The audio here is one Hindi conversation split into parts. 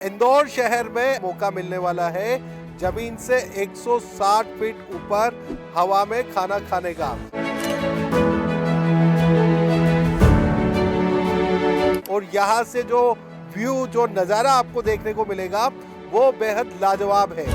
इंदौर शहर में मौका मिलने वाला है जमीन से 160 फीट ऊपर हवा में खाना खाने का। और यहाँ से जो व्यू, जो नज़ारा आपको देखने को मिलेगा वो बेहद लाजवाब है।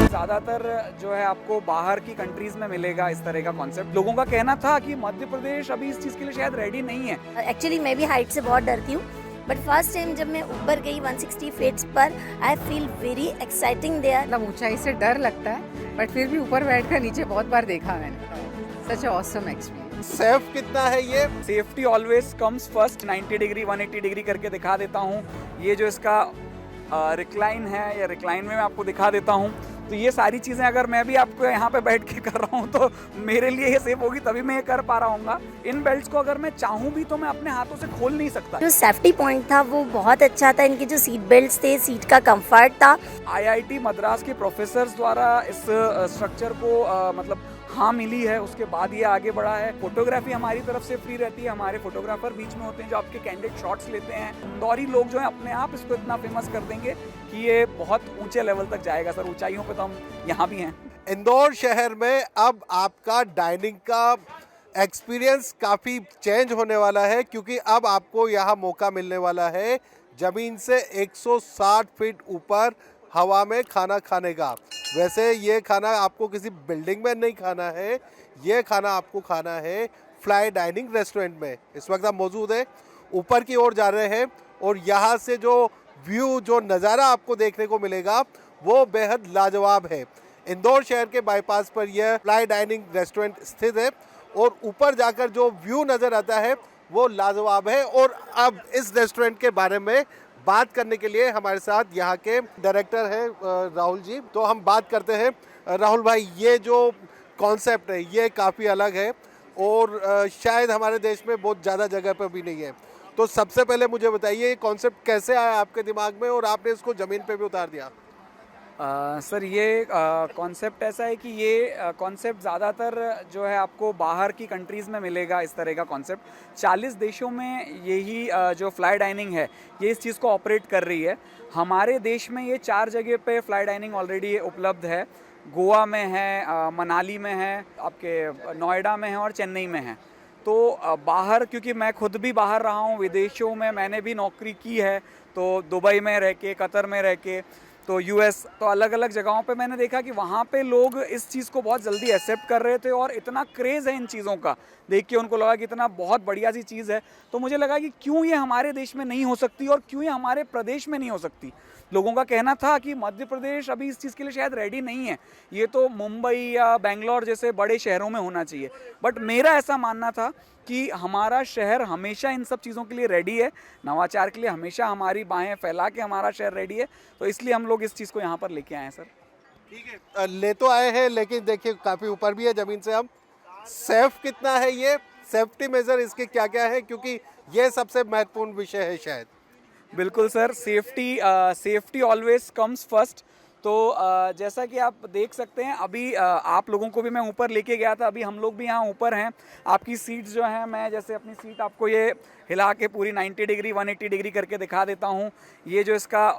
ज़्यादातर जो है आपको बाहर की कंट्रीज में मिलेगा इस तरह का कॉन्सेप्ट। लोगों का कहना था कि मध्य प्रदेश अभी इस चीज़ के लिए शायद रेडी नहीं है। एक्चुअली मैं भी हाइट से बहुत डरती हूँ, बट फर्स्ट टाइम जब मैं ऊपर गई 160 फीट्स पर, I feel very exciting there. मतलब ऊंचाई से डर लगता है, बट फिर भी ऊपर बैठकर नीचे बहुत बार देखा मैंने। Such awesome experience. सेफ कितना है ये? Safety always comes first. 90 degree 180 degree करके दिखा देता हूँ। ये जो इसका रिक्लाइन है या रिक्लाइन में मैं आपको दिखा देता हूँ। तो ये सारी चीज़ें अगर मैं भी आपको यहाँ पे बैठ के कर रहा हूँ तो मेरे लिए ये सेफ होगी, तभी मैं ये कर पा रहा हूँ। इन बेल्ट्स को अगर मैं चाहूँ भी तो मैं अपने हाथों से खोल नहीं सकता। जो सेफ्टी पॉइंट था वो बहुत अच्छा था। इनके जो सीट बेल्ट्स थे, सीट का कंफर्ट था। IIT मद्रास के प्रोफेसर्स द्वारा इस स्ट्रक्चर को मतलब हाँ मिली है, उसके बाद ये आगे बढ़ा है। फोटोग्राफी हमारी तरफ से फ्री रहती है। हमारे फोटोग्राफर बीच में होते हैं जो आपके कैंडिड शॉट्स लेते हैं। इंदौरी लोग जो हैं अपने आप इसको इतना फेमस कर देंगे कि ये बहुत ऊंचे लेवल तक जाएगा सर। ऊंचाइयों पे तो हम यहाँ भी हैं। इंदौर शहर में अब आपका डाइनिंग का एक्सपीरियंस काफ़ी चेंज होने वाला है, क्योंकि अब आपको यहाँ मौका मिलने वाला है ज़मीन से 160 फीट ऊपर हवा में खाना खाने का। वैसे ये खाना आपको किसी बिल्डिंग में नहीं खाना है, ये खाना आपको खाना है फ्लाई डाइनिंग रेस्टोरेंट में। इस वक्त हम मौजूद हैं, ऊपर की ओर जा रहे हैं और यहाँ से जो व्यू, जो नज़ारा आपको देखने को मिलेगा वो बेहद लाजवाब है। इंदौर शहर के बाईपास पर यह फ्लाई डाइनिंग रेस्टोरेंट स्थित है और ऊपर जाकर जो व्यू नज़र आता है वो लाजवाब है। और अब इस रेस्टोरेंट के बारे में बात करने के लिए हमारे साथ यहाँ के डायरेक्टर हैं राहुल जी। तो हम बात करते हैं। राहुल भाई, ये जो कॉन्सेप्ट है ये काफ़ी अलग है और शायद हमारे देश में बहुत ज़्यादा जगह पर भी नहीं है। तो सबसे पहले मुझे बताइए, ये कॉन्सेप्ट कैसे आया आपके दिमाग में और आपने इसको ज़मीन पे भी उतार दिया? सर ये कॉन्सेप्ट ऐसा है कि ये कॉन्सेप्ट ज़्यादातर जो है आपको बाहर की कंट्रीज़ में मिलेगा। इस तरह का कॉन्सेप्ट 40 देशों में यही जो फ्लाई डाइनिंग है ये इस चीज़ को ऑपरेट कर रही है। हमारे देश में ये 4 जगह पे फ्लाई डाइनिंग ऑलरेडी उपलब्ध है। गोवा में है, मनाली में है, आपके नोएडा में है और चेन्नई में है। तो बाहर, क्योंकि मैं खुद भी बाहर रहा हूँ, विदेशों में मैंने भी नौकरी की है, तो दुबई में रह के, कतर में रह के, तो US, तो अलग अलग जगहों पे मैंने देखा कि वहाँ पे लोग इस चीज़ को बहुत जल्दी एक्सेप्ट कर रहे थे और इतना क्रेज़ है इन चीज़ों का, देख के उनको लगा कि इतना बहुत बढ़िया सी चीज़ है। तो मुझे लगा कि क्यों ये हमारे देश में नहीं हो सकती और क्यों ये हमारे प्रदेश में नहीं हो सकती। लोगों का कहना था कि मध्य प्रदेश अभी इस चीज़ के लिए शायद रेडी नहीं है, ये तो मुंबई या बेंगलोर जैसे बड़े शहरों में होना चाहिए। बट मेरा ऐसा मानना था कि हमारा शहर हमेशा इन सब चीज़ों के लिए रेडी है, नवाचार के लिए हमेशा हमारी बाहें फैला के हमारा शहर रेडी है। तो इसलिए हम लोग इस चीज़ को यहाँ पर लेके आए हैं सर। ठीक है, ले तो आए हैं लेकिन देखिए काफ़ी ऊपर भी है ज़मीन से। हम सेफ कितना है, ये सेफ्टी मेजर इसके क्या क्या है, क्योंकि ये सबसे महत्वपूर्ण विषय है शायद। बिल्कुल sir, safety always comes first. तो जैसा कि आप देख सकते हैं, अभी आप लोगों को भी मैं ऊपर लेके गया था, अभी हम लोग भी यहाँ ऊपर हैं। आपकी सीट्स जो हैं, मैं जैसे अपनी सीट आपको ये हिला के पूरी 90 डिग्री 180 डिग्री करके दिखा देता हूँ। ये जो इसका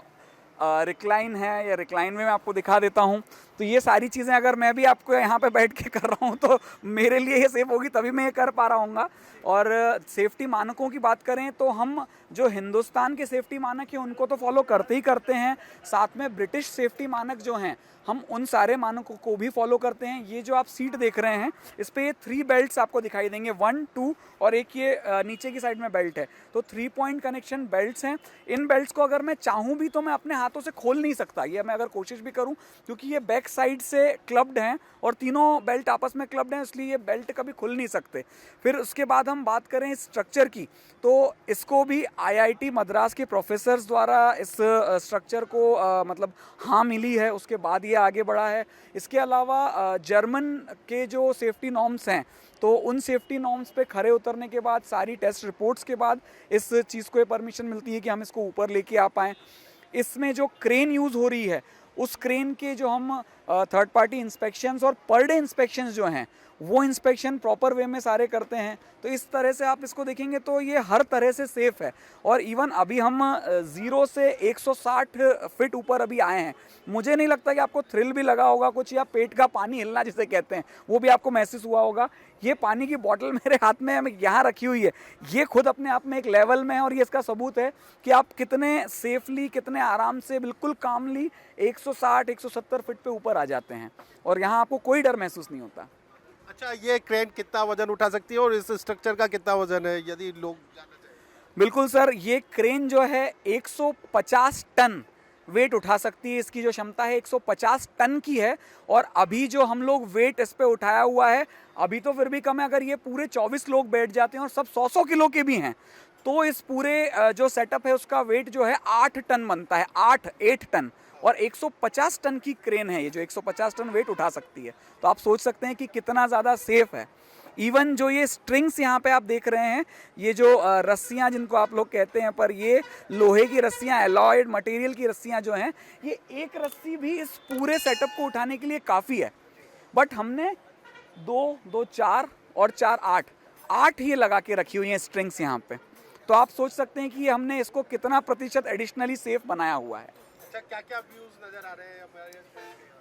रिक्लाइन है या रिक्लाइन में मैं आपको दिखा देता हूँ। तो ये सारी चीज़ें अगर मैं भी आपको यहाँ पे बैठ के कर रहा हूँ तो मेरे लिए ये सेफ होगी, तभी मैं ये कर पा रहा हूँ। और सेफ्टी मानकों की बात करें तो हम जो हिंदुस्तान के सेफ्टी मानक हैं उनको तो फॉलो करते ही करते हैं, साथ में ब्रिटिश सेफ्टी मानक जो हैं हम उन सारे मानकों को भी फॉलो करते हैं। ये जो आप सीट देख रहे हैं इस पे ये 3 बेल्ट्स आपको दिखाई देंगे, 1, 2 और एक ये नीचे की साइड में बेल्ट है। तो 3 पॉइंट कनेक्शन बेल्ट्स हैं। इन बेल्ट्स को अगर मैं चाहूँ भी तो मैं अपने हाथों से खोल नहीं सकता, ये मैं अगर कोशिश भी करूँ, क्योंकि ये बैक साइड से क्लब्ड हैं और तीनों बेल्ट आपस में क्लब्ड हैं, इसलिए ये बेल्ट कभी खुल नहीं सकते। फिर उसके बाद हम बात करें इस स्ट्रक्चर की, तो इसको भी IIT मद्रास के प्रोफेसर्स द्वारा इस स्ट्रक्चर को मतलब हाँ मिली है, उसके बाद ये आगे बढ़ा है। इसके अलावा जर्मन के जो सेफ्टी नॉर्म्स हैं, तो उन सेफ्टी नॉर्म्स पे खरे उतरने के बाद, सारी टेस्ट रिपोर्ट्स के बाद इस चीज़ को ये परमिशन मिलती है कि हम इसको ऊपर लेके आ पाएँ। इसमें जो क्रेन यूज़ हो रही है, उस क्रेन के जो हम थर्ड पार्टी इंस्पेक्शंस और पर डे इंस्पेक्शंस जो हैं वो इंस्पेक्शन प्रॉपर वे में सारे करते हैं। तो इस तरह से आप इसको देखेंगे तो ये हर तरह से सेफ़ है। और इवन अभी हम 0 से 160 फीट ऊपर अभी आए हैं। मुझे नहीं लगता कि आपको थ्रिल भी लगा होगा कुछ, या पेट का पानी हिलना जिसे कहते हैं वो भी आपको महसूस हुआ होगा। ये पानी की बोतल मेरे हाथ में यहाँ रखी हुई है, ये खुद अपने आप में एक लेवल में है, और ये इसका सबूत है कि आप कितने सेफली, कितने आराम से, बिल्कुल कामली 160-170 फीट पे ऊपर आ जाते हैं, और यहाँ आपको कोई डर महसूस नहीं होता। अच्छा, ये क्रेन कितना वजन उठा सकती है और इस स्ट्रक्चर का कितना वजन है, यदि लोग जानना चाहें? बिल्कुल सर, ये क्रेन जो है 150 टन वेट उठा सकती है। इसकी जो क्षमता है 150 टन की है। और अभी जो हम लोग वेट इस पे उठाया हुआ है, अभी तो फिर भी कम है। अगर ये पूरे 24 लोग बैठ जाते हैं और सब 100-100 किलो के भी हैं, तो इस पूरे जो सेटअप है उसका वेट जो है 8 टन बनता है, 8 टन। और 150 टन की क्रेन है ये, जो 150 टन वेट उठा सकती है। तो आप सोच सकते हैं कि कितना ज़्यादा सेफ है। इवन जो ये स्ट्रिंग्स यहाँ पे आप देख रहे हैं, ये जो रस्सियाँ जिनको आप लोग कहते हैं, पर ये लोहे की रस्सियाँ, एलॉयड मटेरियल की रस्सियाँ जो हैं, ये एक रस्सी भी इस पूरे सेटअप को उठाने के लिए काफ़ी है। बट हमने 2, 4 और 4, 8 ही लगा के रखी हुई हैं स्ट्रिंग्स यहाँ पे। तो आप सोच सकते हैं कि हमने इसको कितना प्रतिशत एडिशनली सेफ बनाया हुआ है। अच्छा, क्या क्या व्यूज नजर आ रहे हैं हमारे?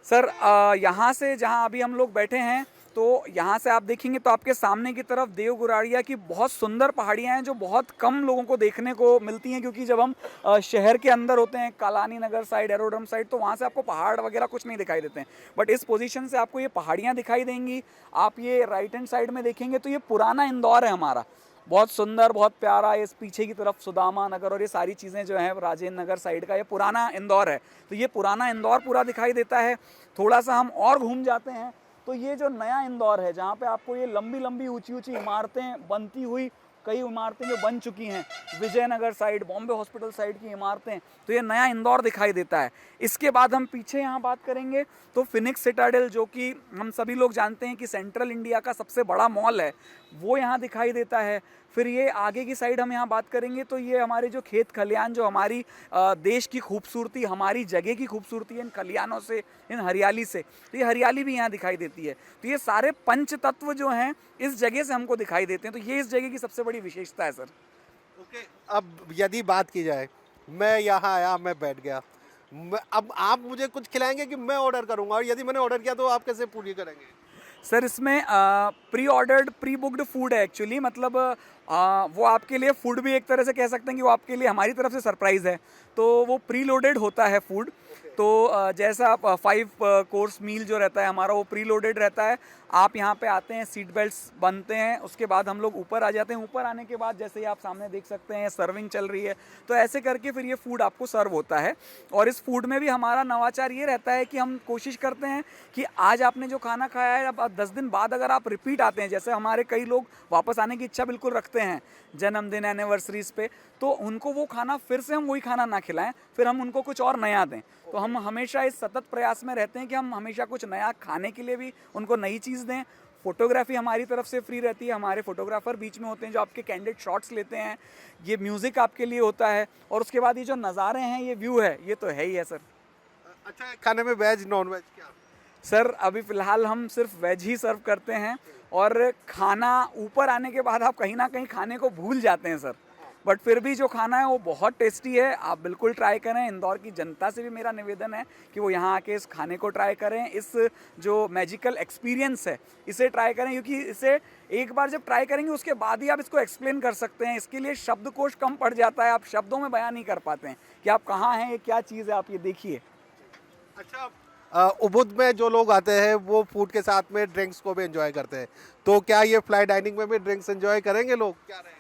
सर यहाँ से जहाँ अभी हम लोग बैठे हैं, तो यहाँ से आप देखेंगे तो आपके सामने की तरफ देवगुराड़िया की बहुत सुंदर पहाड़ियाँ हैं, जो बहुत कम लोगों को देखने को मिलती हैं, क्योंकि जब हम शहर के अंदर होते हैं, कालानी नगर साइड, एरोड्रम साइड, तो वहाँ से आपको पहाड़ वगैरह कुछ नहीं दिखाई देते हैं। बट इस पोजीशन से आपको ये पहाड़ियाँ दिखाई देंगी। आप ये राइट हैंड साइड में देखेंगे तो ये पुराना इंदौर है हमारा, बहुत सुंदर, बहुत प्यारा। इस पीछे की तरफ सुदामा नगर और ये सारी चीज़ें जो हैं राजेंद्र नगर साइड का, ये पुराना इंदौर है। तो ये पुराना इंदौर पूरा दिखाई देता है। थोड़ा सा हम और घूम जाते हैं तो ये जो नया इंदौर है, जहाँ पे आपको ये लंबी लंबी ऊंची ऊंची इमारतें बनती हुई, कई इमारतें जो बन चुकी हैं, Vijaynagar side, Bombay hospital side की इमारतें, तो ये नया इंदौर दिखाई देता है। इसके बाद हम पीछे यहाँ बात करेंगे तो फिनिक्स सिटाडेल, जो कि हम सभी लोग जानते हैं कि सेंट्रल इंडिया का सबसे बड़ा मॉल है, वो यहाँ दिखाई देता है। फिर ये आगे की साइड हम यहाँ बात करेंगे तो ये हमारे जो खेत खलियान, जो हमारी देश की खूबसूरती, हमारी जगह की खूबसूरती है इन खलियानों से, इन हरियाली से, तो ये हरियाली भी यहाँ दिखाई देती है। तो ये सारे पंच तत्व जो हैं इस जगह से हमको दिखाई देते हैं। तो ये इस जगह की सबसे बड़ी विशेषता है सर। ओके, अब यदि बात की जाए, मैं यहाँ आया, मैं बैठ गया, अब आप मुझे कुछ खिलाएंगे कि मैं ऑर्डर करूँगा? और यदि मैंने ऑर्डर किया तो आप कैसे पूरी करेंगे? सर इसमें pre ordered, pre booked food है एक्चुअली। मतलब वो आपके लिए फूड भी एक तरह से कह सकते हैं कि वो आपके लिए हमारी तरफ से सरप्राइज़ है। तो वो प्री लोडेड होता है फूड। तो जैसा आप 5 कोर्स मील जो रहता है हमारा, वो प्री लोडेड रहता है। आप यहाँ पे आते हैं, सीट बेल्ट्स बनते हैं, उसके बाद हम लोग ऊपर आ जाते हैं। ऊपर आने के बाद जैसे ही आप सामने देख सकते हैं सर्विंग चल रही है, तो ऐसे करके फिर ये फूड आपको सर्व होता है। और इस फूड में भी हमारा नवाचार ये रहता है कि हम कोशिश करते हैं कि आज आपने जो खाना खाया है, अब 10 दिन बाद अगर आप रिपीट आते हैं, जैसे हमारे कई लोग वापस आने की इच्छा बिल्कुल रखते हैं जन्मदिन, एनिवर्सरीज पे, तो उनको वो खाना फिर से हम वही खाना ना खिलाएं, फिर हम उनको कुछ और नया दें। तो हम हमेशा इस सतत प्रयास में रहते हैं कि हम हमेशा कुछ नया खाने के लिए भी उनको नई चीज़ दें। फोटोग्राफी हमारी तरफ से फ्री रहती है, हमारे फोटोग्राफर बीच में होते हैं जो आपके कैंडिड शॉट्स लेते हैं। ये म्यूज़िक आपके लिए होता है, और उसके बाद ये जो नज़ारे हैं, ये व्यू है, ये तो है ही है सर। अच्छा, खाने में वेज नॉन वेज क्या? सर अभी फ़िलहाल हम सिर्फ वेज ही सर्व करते हैं, और खाना ऊपर आने के बाद आप कहीं ना कहीं खाने को भूल जाते हैं सर। बट फिर भी जो खाना है वो बहुत टेस्टी है, आप बिल्कुल ट्राई करें। इंदौर की जनता से भी मेरा निवेदन है कि वो यहाँ आके इस खाने को ट्राई करें, इस जो मैजिकल एक्सपीरियंस है इसे ट्राई करें, क्योंकि इसे एक बार जब ट्राई करेंगे उसके बाद ही आप इसको एक्सप्लेन कर सकते हैं। इसके लिए शब्दकोश कम पड़ जाता है, आप शब्दों में बयान नहीं कर पाते हैं कि आप कहाँ हैं, ये क्या चीज़ है, आप ये देखिए। अच्छा, उबुद में जो लोग आते हैं वो फूड के साथ में ड्रिंक्स को भी एंजॉय करते हैं, तो क्या ये फ्लाई डाइनिंग में भी ड्रिंक्स एंजॉय करेंगे लोग? क्या रहेगा?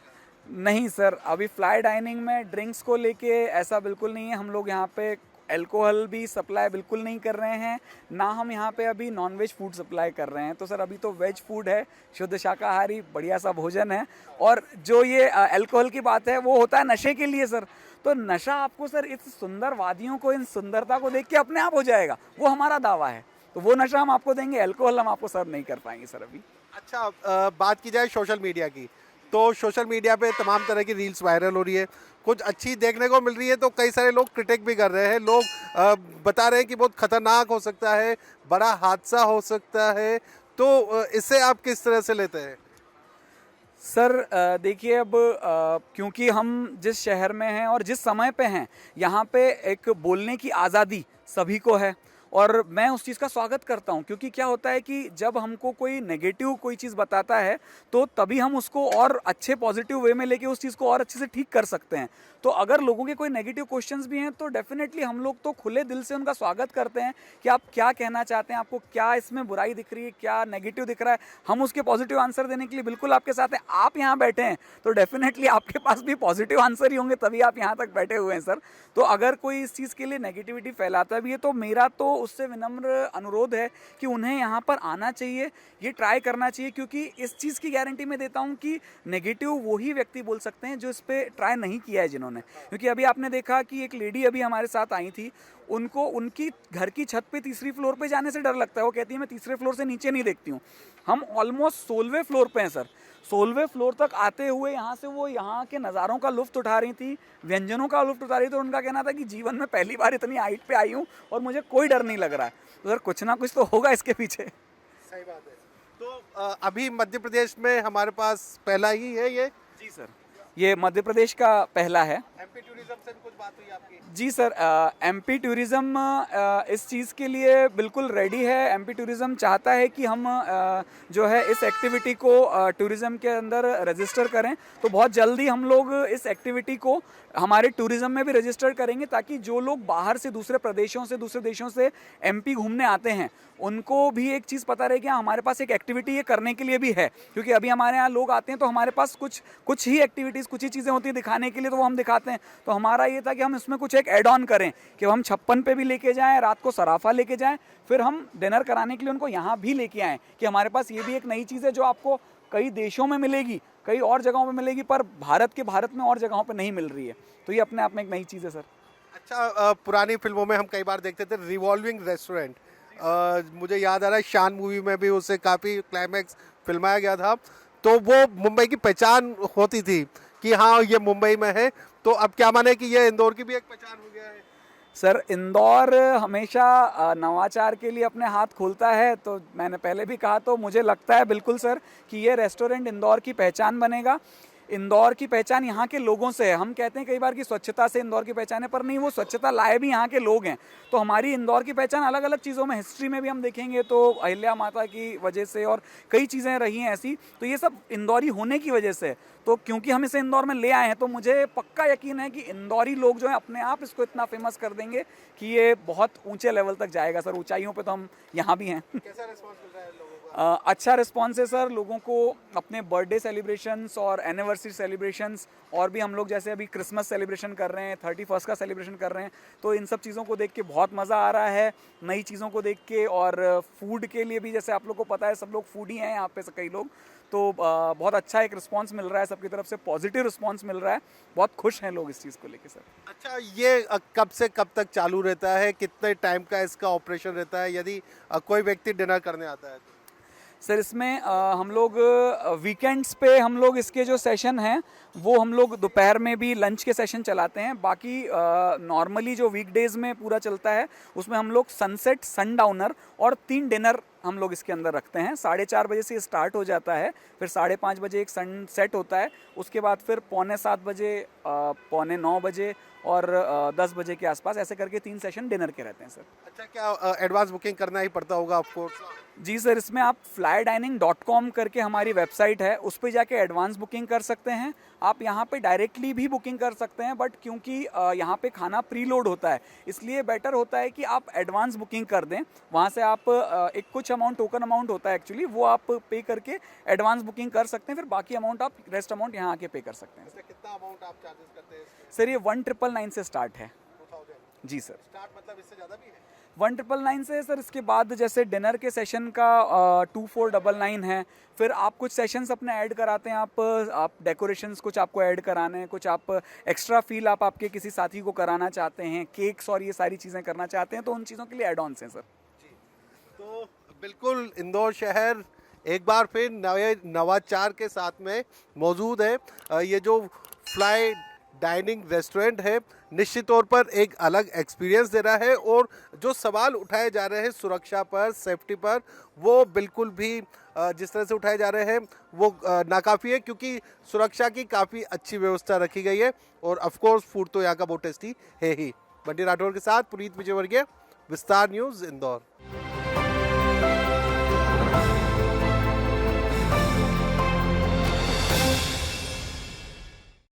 नहीं सर, अभी फ्लाई डाइनिंग में ड्रिंक्स को लेके ऐसा बिल्कुल नहीं है। हम लोग यहाँ पे अल्कोहल भी सप्लाई बिल्कुल नहीं कर रहे हैं, ना हम यहाँ पे अभी नॉनवेज फूड सप्लाई कर रहे हैं। तो सर अभी तो वेज फूड है, शुद्ध शाकाहारी बढ़िया सा भोजन है। और जो ये अल्कोहल की बात है वो होता है नशे के लिए सर। तो नशा आपको सर इस सुंदर वादियों को, इन सुंदरता को देख के अपने आप हो जाएगा, वो हमारा दावा है। तो वो नशा हम आपको देंगे, अल्कोहल हम आपको सर्व नहीं कर पाएंगे सर अभी। अच्छा, बात की जाए सोशल मीडिया की, तो सोशल मीडिया पे तमाम तरह की रील्स वायरल हो रही है, कुछ अच्छी देखने को मिल रही है, तो कई सारे लोग क्रिटिक भी कर रहे हैं। लोग बता रहे हैं कि बहुत खतरनाक हो सकता है, बड़ा हादसा हो सकता है। तो इसे आप किस तरह से लेते हैं? सर देखिए अब क्योंकि हम जिस शहर में हैं और जिस समय पे हैं, यहाँ पे एक बोलने की आज़ादी सभी को है और मैं उस चीज़ का स्वागत करता हूँ। क्योंकि क्या होता है कि जब हमको कोई नेगेटिव कोई चीज़ बताता है तो तभी हम उसको और अच्छे पॉजिटिव वे में लेके उस चीज़ को और अच्छे से ठीक कर सकते हैं। तो अगर लोगों के कोई नेगेटिव क्वेश्चंस भी हैं तो डेफिनेटली हम लोग तो खुले दिल से उनका स्वागत करते हैं कि आप क्या कहना चाहते हैं, आपको क्या इसमें बुराई दिख रही है, क्या नेगेटिव दिख रहा है, हम उसके पॉजिटिव आंसर देने के लिए बिल्कुल आपके साथ हैं। आप यहाँ बैठे हैं तो डेफिनेटली आपके पास भी पॉजिटिव आंसर ही होंगे, तभी आप यहाँ तक बैठे हुए हैं सर। तो अगर कोई इस चीज़ के लिए नेगेटिविटी फैलाता भी है तो मेरा तो उससे विनम्र अनुरोध है कि उन्हें यहाँ पर आना चाहिए, ये ट्राई करना चाहिए। क्योंकि इस चीज़ की गारंटी मैं देता हूँ कि नेगेटिव वही व्यक्ति बोल सकते हैं जो इस पर ट्राई नहीं किया है जिन्होंने। क्योंकि अभी आपने देखा कि एक लेडी अभी हमारे साथ आई थी, उनको उनकी घर की छत पे तीसरी फ्लोर पे जाने से डर लगता है। वो कहती है मैं तीसरे फ्लोर से नीचे नहीं देखती हूँ। हम ऑलमोस्ट 16वें फ्लोर पे हैं सर। 16वें फ्लोर तक आते हुए यहाँ से वो यहाँ के नज़ारों का लुत्फ़ उठा रही थी, व्यंजनों का लुत्फ़ उठा रही थी। तो उनका कहना था कि जीवन में पहली बार इतनी हाइट पे आई हूँ और मुझे कोई डर नहीं लग रहा है। तो सर कुछ ना कुछ तो होगा इसके पीछे। सही बात है। तो अभी मध्य प्रदेश में हमारे पास पहला ही है ये? जी सर, ये मध्य प्रदेश का पहला है। एमपी टूरिज्म से भी कुछ बात हुई आपकी? जी सर, एमपी टूरिज़्म इस चीज़ के लिए बिल्कुल रेडी है। एमपी टूरिज़्म चाहता है कि हम जो है इस एक्टिविटी को टूरिज़्म के अंदर रजिस्टर करें। तो बहुत जल्दी हम लोग इस एक्टिविटी को हमारे टूरिज़्म में भी रजिस्टर करेंगे, ताकि जो लोग बाहर से दूसरे प्रदेशों से दूसरे देशों से एमपी घूमने आते हैं उनको भी एक चीज़ पता रहे कि हमारे पास एक एक्टिविटी ये करने के लिए भी है। क्योंकि अभी हमारे यहाँ लोग आते हैं तो हमारे पास कुछ ही एक्टिविटीज़, कुछ ही चीज़ें होती हैं दिखाने के लिए, तो वो हम दिखाते हैं। तो हमारा ये था कि हम इसमें कुछ एक ऐड ऑन करें कि हम 56 पे भी लेके जाएं, रात को सराफा लेके जाएं, फिर हम डिनर कराने के लिए उनको यहाँ भी लेके आएँ कि हमारे पास ये भी एक नई चीज़ है जो आपको कई देशों में मिलेगी, कई और जगहों पे मिलेगी, पर भारत में और जगहों पे नहीं मिल रही है। तो ये अपने आप में एक नई चीज़ है सर। अच्छा, पुरानी फिल्मों में हम कई बार देखते थे रिवॉल्विंग रेस्टोरेंट। मुझे याद आ रहा है शान मूवी में भी उसे काफ़ी क्लाइमैक्स फिल्माया गया था। तो वो मुंबई की पहचान होती थी कि हाँ ये मुंबई में है। तो अब क्या माने कि ये इंदौर की भी एक पहचान हो गया है? सर इंदौर हमेशा नवाचार के लिए अपने हाथ खोलता है। तो मैंने पहले भी कहा, तो मुझे लगता है बिल्कुल सर कि ये रेस्टोरेंट इंदौर की पहचान बनेगा। इंदौर की पहचान यहाँ के लोगों से है। हम कहते हैं कई बार कि स्वच्छता से इंदौर की पहचान है, पर नहीं, वो स्वच्छता लाए भी यहाँ के लोग हैं। तो हमारी इंदौर की पहचान अलग अलग चीज़ों में, हिस्ट्री में भी हम देखेंगे तो अहिल्या माता की वजह से और कई चीज़ें रही हैं ऐसी। तो ये सब इंदौरी होने की वजह से। तो क्योंकि हम इसे इंदौर में ले आए हैं तो मुझे पक्का यकीन है कि इंदौरी लोग जो हैं अपने आप इसको इतना फेमस कर देंगे कि ये बहुत ऊंचे लेवल तक जाएगा सर। ऊंचाइयों पे तो हम यहाँ भी हैं। कैसा रिस्पॉन्स मिल रहा है लोगों को? अच्छा रिस्पॉन्स है सर। लोगों को अपने बर्थडे सेलिब्रेशंस और एनिवर्सरी सेलिब्रेशंस, और भी हम लोग जैसे अभी क्रिसमस सेलिब्रेशन कर रहे हैं, 31 का सेलिब्रेशन कर रहे हैं, तो इन सब चीज़ों को देख के बहुत मज़ा आ रहा है, नई चीज़ों को देख के। और फूड के लिए भी, जैसे आप लोग को पता है सब लोग फूडी हैं यहाँ पे से कई लोग, तो बहुत अच्छा एक रिस्पांस मिल रहा है सबकी तरफ से, पॉजिटिव रिस्पांस मिल रहा है। बहुत खुश हैं लोग इस चीज़ को लेके सर। अच्छा, ये कब से कब तक चालू रहता है? कितने टाइम का इसका ऑपरेशन रहता है यदि कोई व्यक्ति डिनर करने आता है तो? सर इसमें हम लोग वीकेंड्स पे हम लोग इसके जो सेशन हैं वो हम लोग दोपहर में भी लंच के सेशन चलाते हैं। बाकी नॉर्मली जो वीकडेज़ में पूरा चलता है उसमें हम लोग सनसेट, सनडाउनर और 3 डिनर हम लोग इसके अंदर रखते हैं। 4:30 बजे से स्टार्ट हो जाता है, फिर 5:30 बजे एक सनसेट होता है, उसके बाद फिर 6:45 बजे, 8:45 बजे और 10 बजे के आसपास, ऐसे करके 3 सेशन डिनर के रहते हैं सर। अच्छा, क्या एडवांस बुकिंग करना ही पड़ता होगा आपको? जी सर, इसमें आप flydining.com करके हमारी वेबसाइट है, उस पर जाके एडवांस बुकिंग कर सकते हैं। आप यहाँ पे डायरेक्टली भी बुकिंग कर सकते हैं, बट क्योंकि यहाँ पे खाना प्री लोड होता है इसलिए बेटर होता है कि आप एडवांस बुकिंग कर दें। वहाँ से आप एक कुछ अमाउंट, टोकन अमाउंट होता है एक्चुअली, वो आप पे करके एडवांस बुकिंग कर सकते हैं, फिर बाकी अमाउंट आप, रेस्ट अमाउंट यहाँ आके पे कर सकते हैं। कितना अमाउंट आप चार्जेस करते हैं? सर ये 1999 से स्टार्ट है। 2000? जी सर, स्टार्ट मतलब इससे ज़्यादा भी है? 1999 से सर। इसके बाद जैसे डिनर के सेशन का 2499 है। फिर आप कुछ सेशंस अपने ऐड कराते हैं, आप डेकोरेशंस कुछ आपको ऐड कराने हैं, कुछ आप एक्स्ट्रा फील आप आपके किसी साथी को कराना चाहते हैं, केक्स और ये सारी चीज़ें करना चाहते हैं, तो उन चीज़ों के लिए ऐड ऑन्स हैं सर। जी, तो बिल्कुल इंदौर शहर एक बार फिर नए नवाचार के साथ में मौजूद है। ये जो फ्लाई डाइनिंग रेस्टोरेंट है निश्चित तौर पर एक अलग एक्सपीरियंस दे रहा है। और जो सवाल उठाए जा रहे हैं सुरक्षा पर, सेफ्टी पर, वो बिल्कुल भी जिस तरह से उठाए जा रहे हैं वो नाकाफ़ी है, क्योंकि सुरक्षा की काफ़ी अच्छी व्यवस्था रखी गई है। और ऑफ कोर्स फूड तो यहाँ का बहुत टेस्टी है ही। बंटी राठौर के साथ पुनीत विजयवर्गीय, विस्तार न्यूज़, इंदौर।